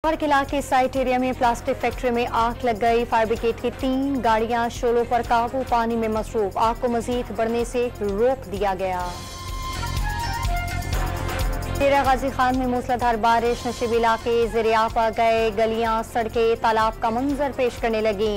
लाहौर किला के site area में plastic factory में आग लग गई। फायर ब्रिगेड की 3 गाड़ियां शोलों पर काबू पानी में मसरूफ। आग को मजीद बढ़ने से रोक दिया गया। डेरा गाजी खान में मूसलाधार बारिश, नशीब इलाके ज़ेर-ए-आब आ गए। गलियां, सड़कें, तालाब का मंजर पेश करने लगी।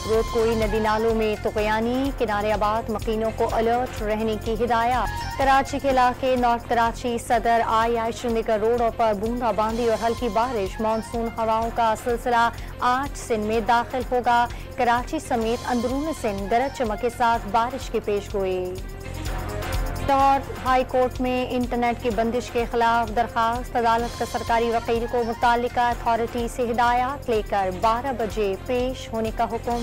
रोड कोई नदी नालों में तुगयानी, किनारे आबाद मकीनों को अलर्ट रहने की हिदायत। कराची के इलाके नॉर्थ कराची सदर आई श्रीनगर रोडों पर बूंदाबांदी और हल्की बारिश। मानसून हवाओं का सिलसिला आज सिंध में दाखिल होगा। कराची समेत अंदरून सिंध गरज चमक के साथ बारिश की पेशगोई। लाहौर हाई कोर्ट में इंटरनेट की बंदिश के खिलाफ दरखास्त। अदालत का सरकारी वकील को मुतालिका अथॉरिटी से हिदायत लेकर 12 बजे पेश होने का हुक्म।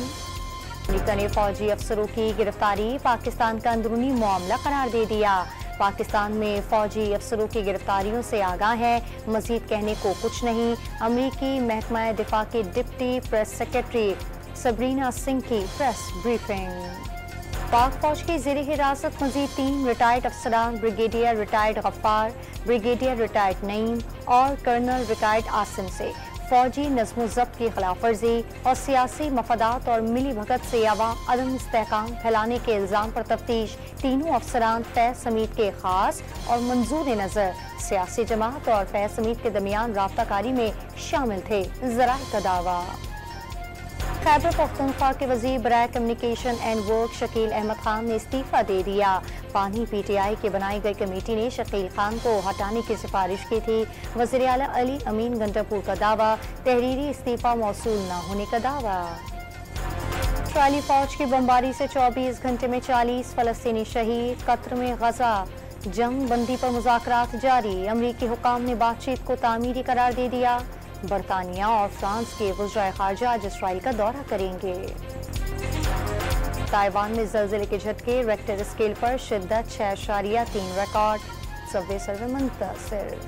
अमेरिका ने फौजी अफसरों की गिरफ्तारी पाकिस्तान का अंदरूनी मामला करार दे दिया। पाकिस्तान में फौजी अफसरों की गिरफ्तारियों से आगाह है, मजीद कहने को कुछ नहीं। अमरीकी महकमा दिफा की deputy press secretary Sabrina Singh की प्रेस ब्रीफिंग। पाक फौज की ज़ेर हिरासत मजीद 3 रिटायर्ड अफसरान, brigadier retired Ghaffar, brigadier retired Naeem और कर्नल रिटायर्ड आसिम से फौजी नज़्म ज़ब्त की खिलाफ वर्जी और सियासी मफादात और मिली भगत से अदम इस्तेहकाम फैलाने के इल्ज़ाम पर तफ्तीश। तीनों अफसरान फैज़ समीद के खास और मंजूर नज़र सियासी जमात और फैज़ समीद के दरमियान राब्ताकारी में शामिल थे, ज़राए का दावा। खैबर पख्तूनख्वा के वज़ीर बराए communication and works Shakeel Ahmed Khan ने इस्तीफ़ा दे दिया। पानी PTI की बनाई गई कमेटी ने शकील खान को हटाने की सिफारिश की थी। वज़ीर आला अली अमीन गंडापुर का दावा, तहरीरी इस्तीफ़ा मौसूल न होने का दावा। इसराइली फौज की बमबारी से 24 घंटे में 40 फ़लस्तीनी शहीद। कतर में गजा जंग बंदी पर मुज़ाकरात जारी। अमरीकी हुकाम ने बातचीत को तामीरी करार दे दिया। बरतानिया और फ्रांस के वज़ीर ख़ारजा आज इसराइल का दौरा करेंगे। ताइवान में ज़लज़ले के झटके, रेक्टर स्केल पर शिद्दत 6.3 रिकॉर्ड। सबवे सर्वे मुंतशिर।